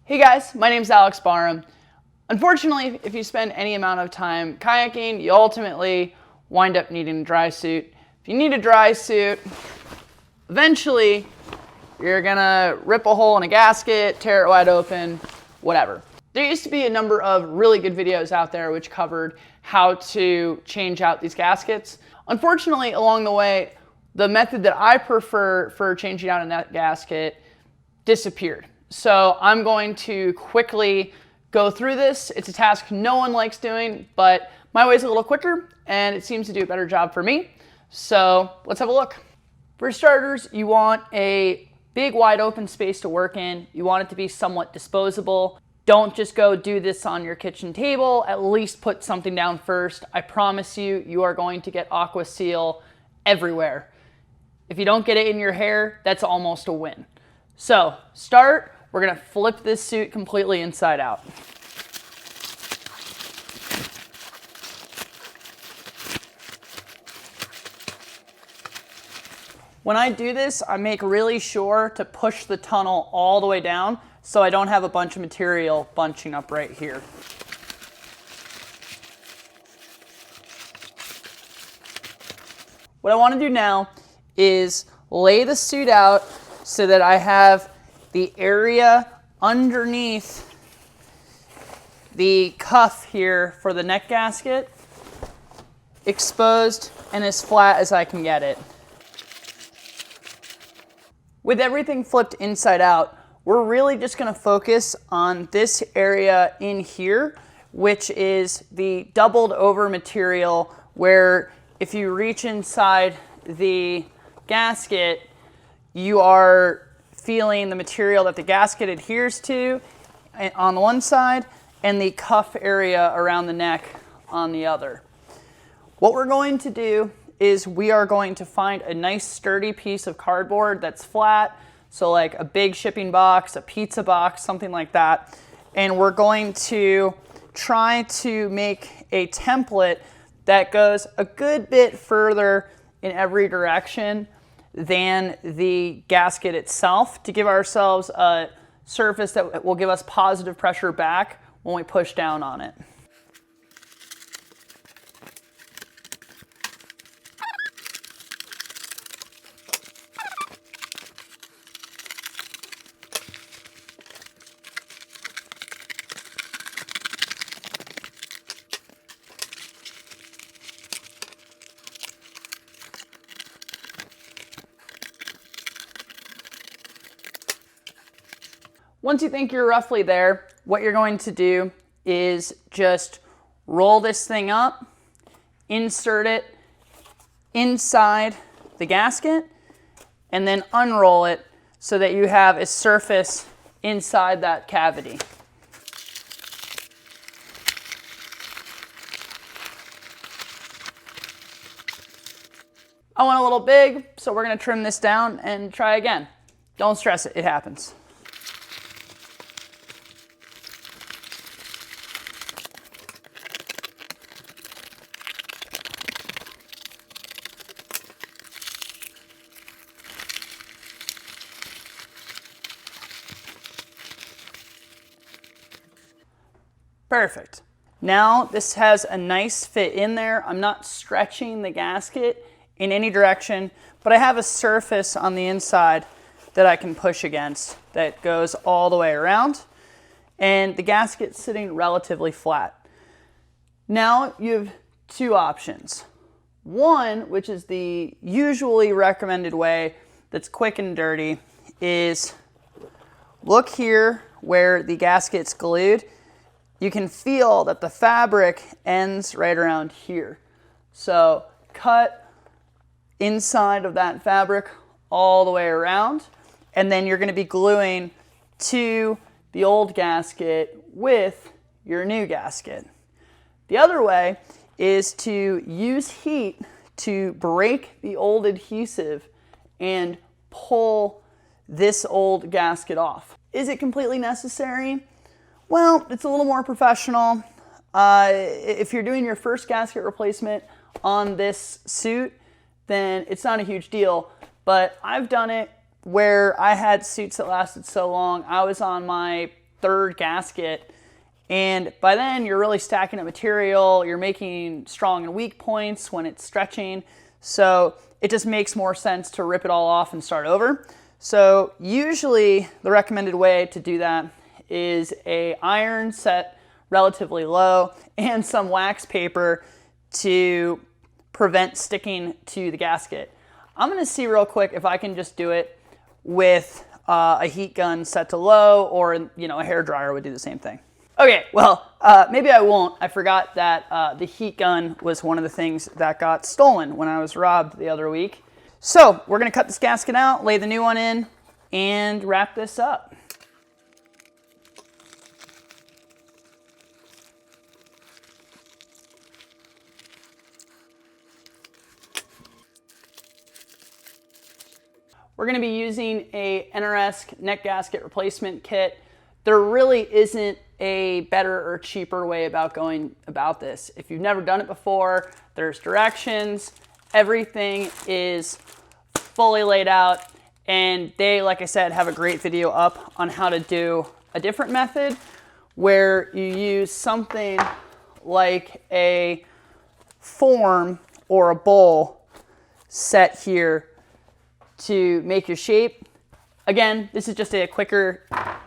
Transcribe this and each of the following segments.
Hey guys, my name's Alex Barham. Unfortunately, if you spend any amount of time kayaking, you ultimately wind up needing a dry suit. If you need a dry suit, eventually you're gonna rip a hole in a gasket, tear it wide open, whatever. There used to be a number of really good videos out there which covered how to change out these gaskets. Unfortunately, along the way, the method that I prefer for changing out a net gasket disappeared. So I'm going to quickly go through this. It's a task no one likes doing, but my way is a little quicker and it seems to do a better job for me. So let's have a look. For starters, you want a big wide open space to work in. You want it to be somewhat disposable. Don't just go do this on your kitchen table. At least put something down first. I promise you, you are going to get aqua seal everywhere. If you don't get it in your hair, that's almost a win. So start. We're gonna flip this suit completely inside out. When I do this, I make really sure to push the tunnel all the way down so I don't have a bunch of material bunching up right here. What I want to do now is lay the suit out so that I have the area underneath the cuff here for the neck gasket exposed and as flat as I can get it. With everything flipped inside out, we're really just going to focus on this area in here, which is the doubled over material where if you reach inside the gasket, you are feeling the material that the gasket adheres to on the one side and the cuff area around the neck on the other. What we're going to do is we are going to find a nice sturdy piece of cardboard that's flat, so like a big shipping box, a pizza box, something like that, and we're going to try to make a template that goes a good bit further in every direction than the gasket itself to give ourselves a surface that will give us positive pressure back when we push down on it. Once you think you're roughly there, what you're going to do is just roll this thing up, insert it inside the gasket, and then unroll it so that you have a surface inside that cavity. I went a little big, so we're going to trim this down and try again. Don't stress it, it happens. Perfect. Now this has a nice fit in there. I'm not stretching the gasket in any direction, but I have a surface on the inside that I can push against that goes all the way around, and the gasket's sitting relatively flat. Now you have two options. One, which is the usually recommended way that's quick and dirty, is look here where the gasket's glued. You can feel that the fabric ends right around here. So cut inside of that fabric all the way around, and then you're going to be gluing to the old gasket with your new gasket. The other way is to use heat to break the old adhesive and pull this old gasket off. Is it completely necessary? Well, it's a little more professional. If you're doing your first gasket replacement on this suit, then it's not a huge deal. But I've done it where I had suits that lasted so long. I was on my third gasket. And by then you're really stacking up material, you're making strong and weak points when it's stretching. So it just makes more sense to rip it all off and start over. So usually the recommended way to do that is a iron set relatively low and some wax paper to prevent sticking to the gasket. I'm gonna see real quick if I can just do it with a heat gun set to low, or a hairdryer would do the same thing. Okay, well, maybe I won't. I forgot that the heat gun was one of the things that got stolen when I was robbed the other week. So we're gonna cut this gasket out, lay the new one in, and wrap this up. We're gonna be using a NRS neck gasket replacement kit. There really isn't a better or cheaper way about going about this. If you've never done it before, there's directions, everything is fully laid out, and they, like I said, have a great video up on how to do a different method where you use something like a form or a bowl set here to make your shape. Again, this is just a quicker,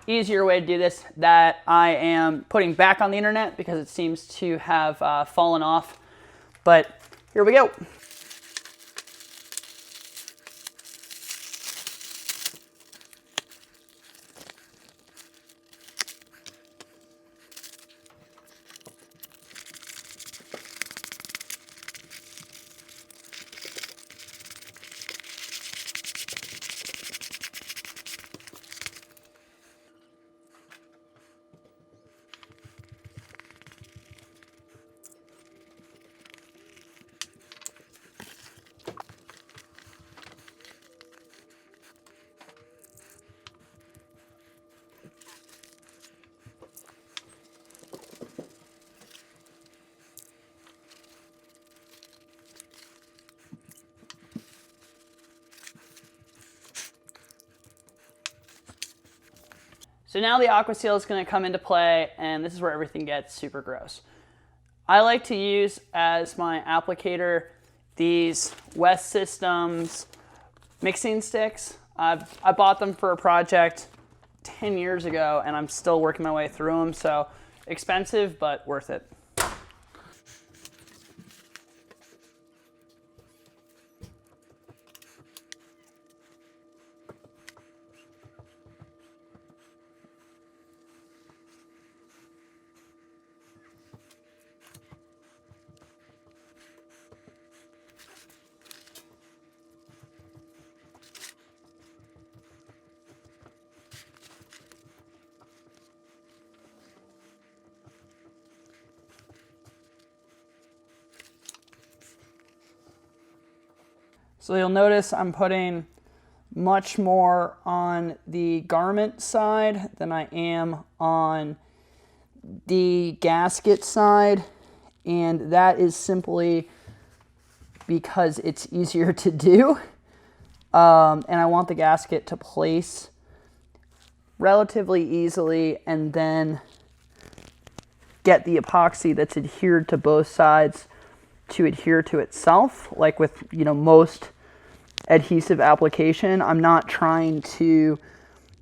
easier way to do this that I am putting back on the internet because it seems to have fallen off. But here we go. So now the aqua seal is going to come into play, and this is where everything gets super gross. I like to use as my applicator these West Systems mixing sticks. I bought them for a project 10 years ago, and I'm still working my way through them, so expensive, but worth it. So you'll notice I'm putting much more on the garment side than I am on the gasket side, and that is simply because it's easier to do. And I want the gasket to place relatively easily and then get the epoxy that's adhered to both sides to adhere to itself. Like with most adhesive application, I'm not trying to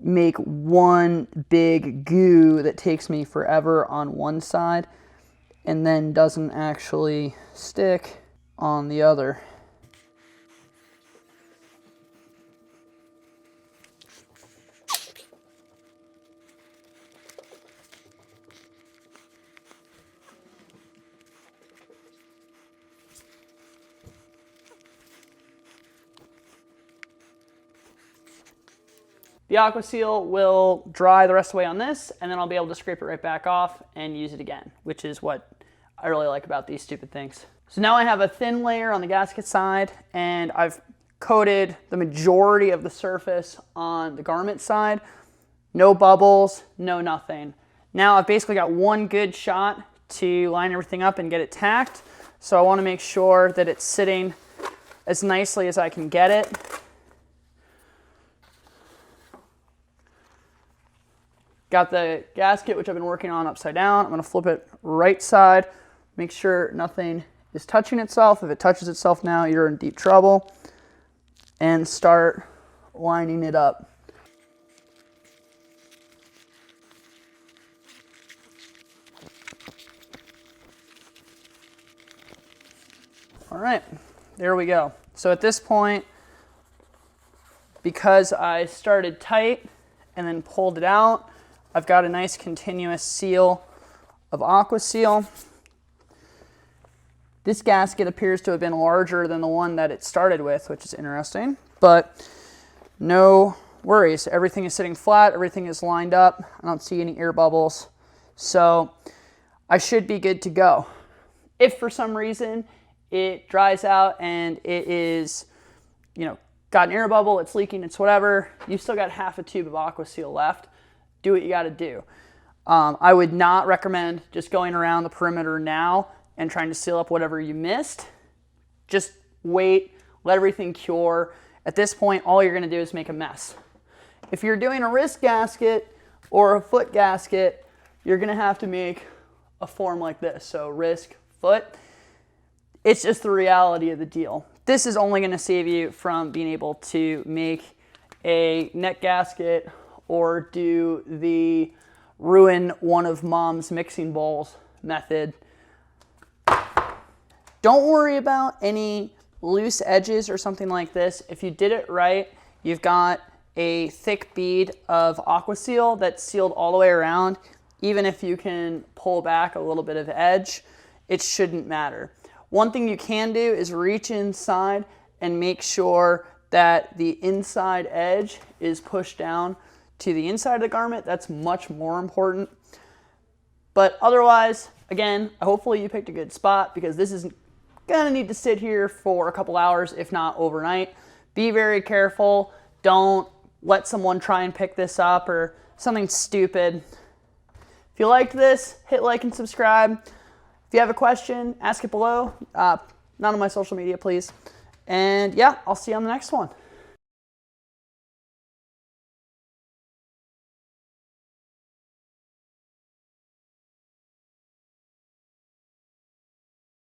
make one big goo that takes me forever on one side and then doesn't actually stick on the other. The aqua seal will dry the rest of the way on this, and then I'll be able to scrape it right back off and use it again, which is what I really like about these stupid things. So now I have a thin layer on the gasket side, and I've coated the majority of the surface on the garment side. No bubbles, no nothing. Now I've basically got one good shot to line everything up and get it tacked. So I want to make sure that it's sitting as nicely as I can get it. Got the gasket, which I've been working on, upside down. I'm gonna flip it right side. Make sure nothing is touching itself. If it touches itself now, you're in deep trouble. And start lining it up. All right, there we go. So at this point, because I started tight and then pulled it out, I've got a nice continuous seal of Aqua Seal. This gasket appears to have been larger than the one that it started with, which is interesting, but no worries. Everything is sitting flat, everything is lined up. I don't see any air bubbles, so I should be good to go. If for some reason it dries out and it is, got an air bubble, it's leaking, it's whatever, you've still got half a tube of Aqua Seal left. Do what you got to do. I would not recommend just going around the perimeter now and trying to seal up whatever you missed. Just wait, let everything cure. At this point, all you're going to do is make a mess. If you're doing a wrist gasket or a foot gasket, you're going to have to make a form like this. So wrist, foot. It's just the reality of the deal. This is only going to save you from being able to make a neck gasket or do the ruin one of mom's mixing bowls method. Don't worry about any loose edges or something like this. If you did it right, you've got a thick bead of Aqua Seal that's sealed all the way around. Even if you can pull back a little bit of edge, it shouldn't matter. One thing you can do is reach inside and make sure that the inside edge is pushed down to the inside of the garment. That's much more important. But otherwise, again, hopefully you picked a good spot, because this is gonna need to sit here for a couple hours, if not overnight. Be very careful. Don't let someone try and pick this up or something stupid. If you liked this, hit like and subscribe. If you have a question, ask it below. Not on my social media, please. And yeah, I'll see you on the next one.